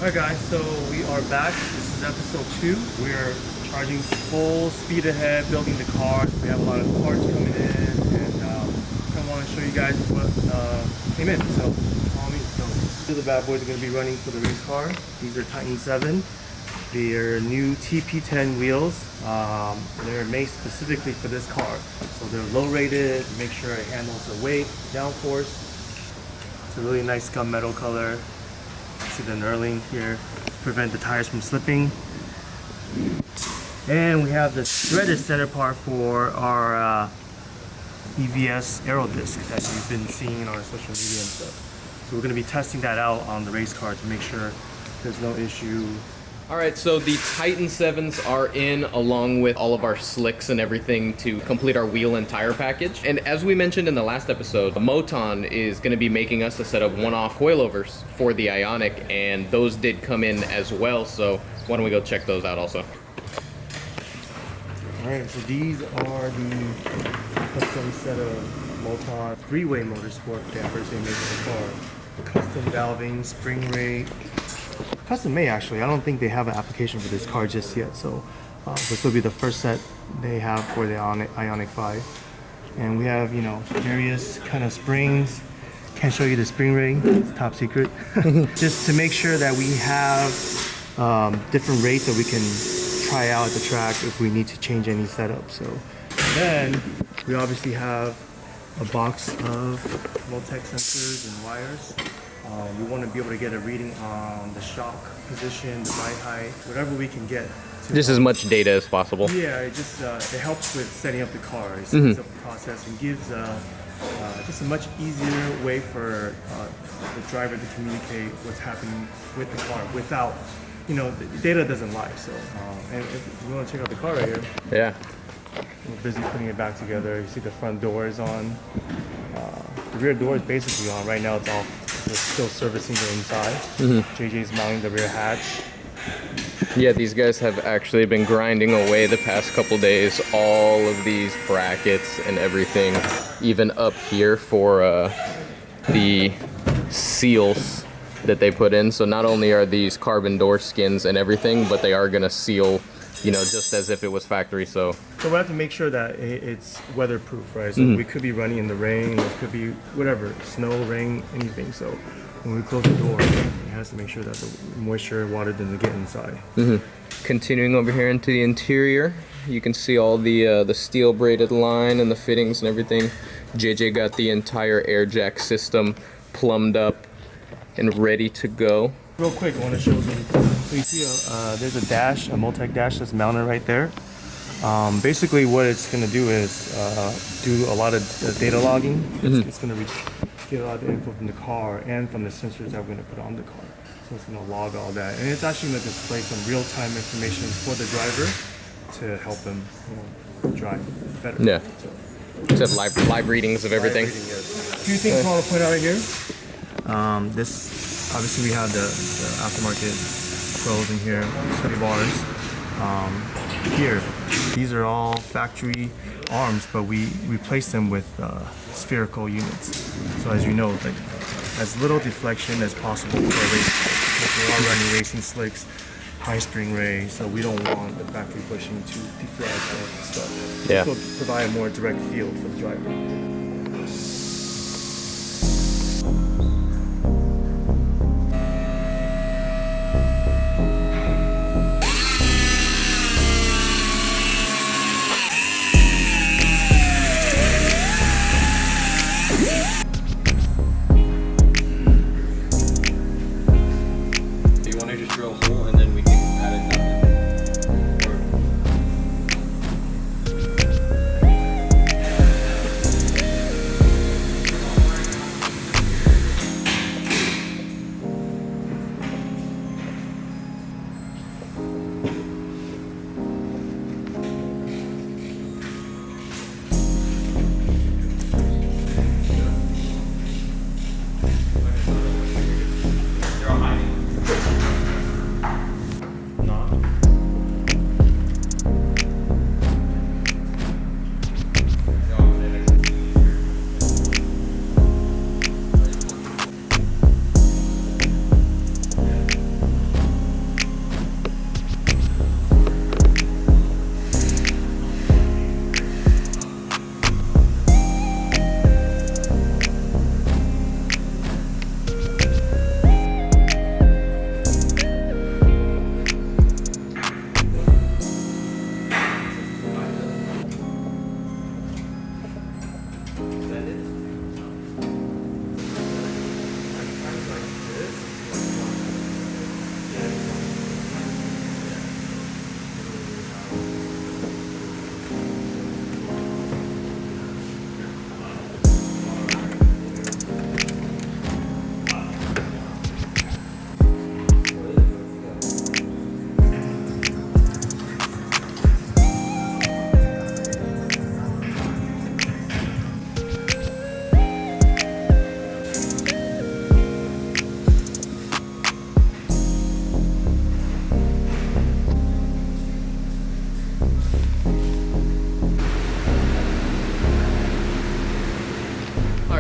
Alright guys, so we are back. This is episode 2. We are charging full speed ahead, building the car. We have a lot of parts coming in, and I want to show you guys what came in. So follow me. So these are the bad boys are going to be running for the race car. These are Titan 7. They're new TP10 wheels. They're made specifically for this car. So they're low rated, make sure it handles the weight, downforce. It's a really nice gunmetal color. See the knurling here, prevent the tires from slipping. And we have the threaded center part for our EVS aero disc that you've been seeing in our social media and stuff. So we're going to be testing that out on the race car to make sure there's no issue. Alright, so the Titan 7s are in along with all of our slicks and everything to complete our wheel and tire package. And as we mentioned in the last episode, Moton is going to be making us a set of one-off coilovers for the IONIQ, and those did come in as well, so why don't we go check those out also. Alright, so these are the custom set of Moton 3-way motorsport dampers they make for the car. Custom valving, spring rate. Custom made actually. I don't think they have an application for this car just yet, so this will be the first set they have for the IONIQ 5. And we have, you know, various kind of springs. Can't show you the spring ring, it's top secret. Just to make sure that we have different rates that we can try out at the track if we need to change any setup. So then we obviously have a box of Voltex sensors and wires. We want to be able to get a reading on the shock position, the ride height, whatever we can get. Just as much data as possible. Yeah, it just it helps with setting up the car. It speeds up the process and gives just a much easier way for the driver to communicate what's happening with the car without, you know, the data doesn't lie. So, and if you want to check out the car right here. Yeah. We're busy putting it back together. You see the front door is on. The rear door is basically on. Right now it's off. We're still servicing the inside. JJ's mounting the rear hatch. Yeah, these guys have actually been grinding away the past couple days. All of these brackets and everything, even up here for the seals that they put in. So not only are these carbon door skins and everything, but they are gonna seal, you know, just as if it was factory. So we have to make sure that it's weatherproof, right? So we could be running in the rain, it could be whatever, snow, rain, anything. So when we close the door, it has to make sure that the moisture and water doesn't get inside. Continuing over here into the interior, you can see all the steel braided line and the fittings and everything. JJ got the entire air jack system plumbed up and ready to go. Real quick, I want to show them. So you see there's a dash, a Multec dash that's mounted right there. Basically what it's going to do is do a lot of data logging. It's going to get a lot of info from the car and from the sensors that we're going to put on the car. So it's going to log all that. And it's actually going to display some real-time information for the driver to help them, you know, drive better. Yeah. So, it's have live readings of everything. Reading, yes. A few things I want to point out right here. This, obviously we have the aftermarket pros in here, sway bars. Here, these are all factory arms, but we replace them with spherical units. So as you know, like as little deflection as possible for a race. Because we are running racing slicks, high spring ray, so we don't want the factory bushing to deflect and stuff. Yeah. This will provide a more direct feel for the driver.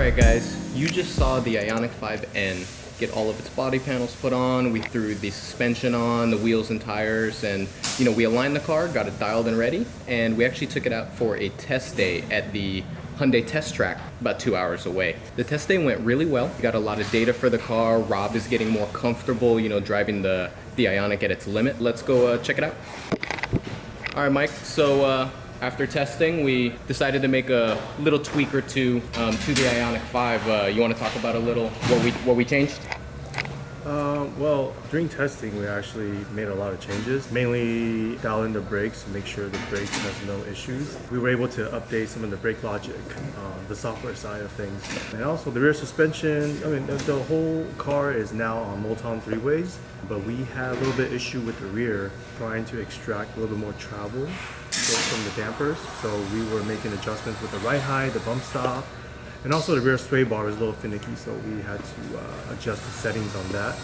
Alright guys, you just saw the IONIQ 5N get all of its body panels put on. We threw the suspension on, the wheels and tires, and we aligned the car, got it dialed and ready, and we actually took it out for a test day at the Hyundai test track about 2 hours away. The test day went really well. We got a lot of data for the car. Rob is getting more comfortable, driving the IONIQ at its limit. Let's go check it out. All right, Mike, so after testing, we decided to make a little tweak or two to the IONIQ 5. You want to talk about a little what we changed? Well, during testing, we actually made a lot of changes, mainly dial in the brakes to make sure the brakes has no issues. We were able to update some of the brake logic, the software side of things. And also the rear suspension, the whole car is now on Molton 3-ways, but we had a little bit issue with the rear, trying to extract a little bit more travel from the dampers. So we were making adjustments with the ride height, the bump stop, and also the rear sway bar was a little finicky, so we had to adjust the settings on that.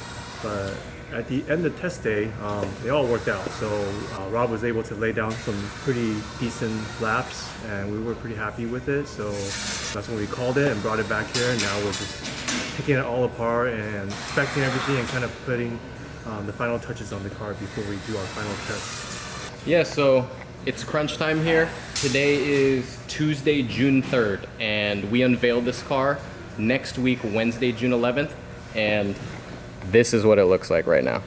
But at the end of the test day, they all worked out. So Rob was able to lay down some pretty decent laps, and we were pretty happy with it. So that's when we called it and brought it back here. And now we're just taking it all apart and inspecting everything and kind of putting the final touches on the car before we do our final test. Yeah, so it's crunch time here. Today is Tuesday, June 3rd, and we unveiled this car next week, Wednesday, June 11th, and this is what it looks like right now.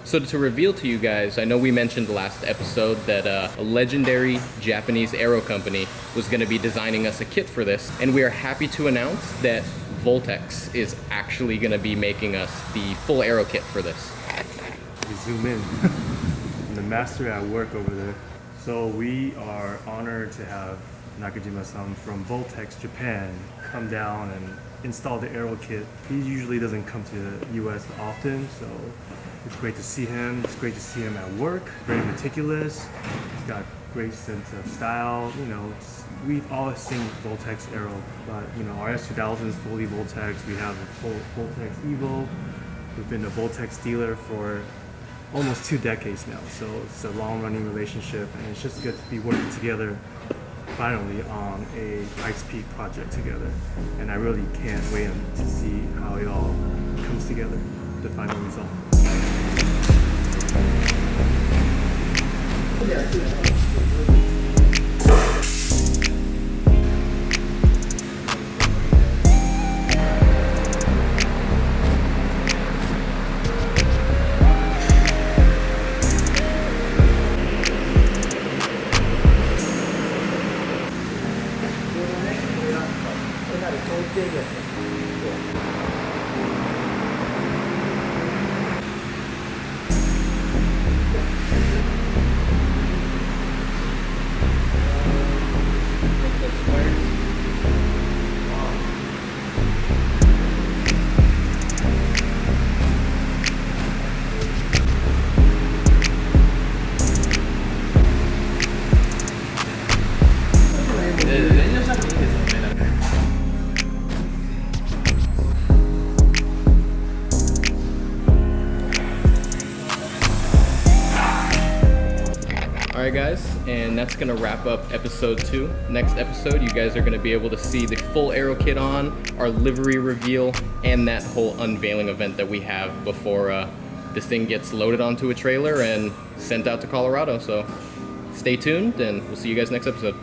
So to reveal to you guys, I know we mentioned last episode that a legendary Japanese aero company was going to be designing us a kit for this, and we are happy to announce that Voltex is actually going to be making us the full aero kit for this. We zoom in. The master at work over there. So we are honored to have Nakajima-san from Voltex Japan come down and install the aero kit. He usually doesn't come to the US often, so it's great to see him. It's great to see him at work. Very meticulous. He's got great sense of style. We've all seen Voltex aero, but our S2000 is fully Voltex. We have a full Voltex Evo. We've been a Voltex dealer for almost 2 decades now, so it's a long-running relationship, and it's just good to be working together finally on a Pikes Peak project together. And I really can't wait to see how it all comes together, the final result. Alright guys, and that's going to wrap up episode 2. Next episode, you guys are going to be able to see the full aero kit on, our livery reveal, and that whole unveiling event that we have before this thing gets loaded onto a trailer and sent out to Colorado. So stay tuned, and we'll see you guys next episode.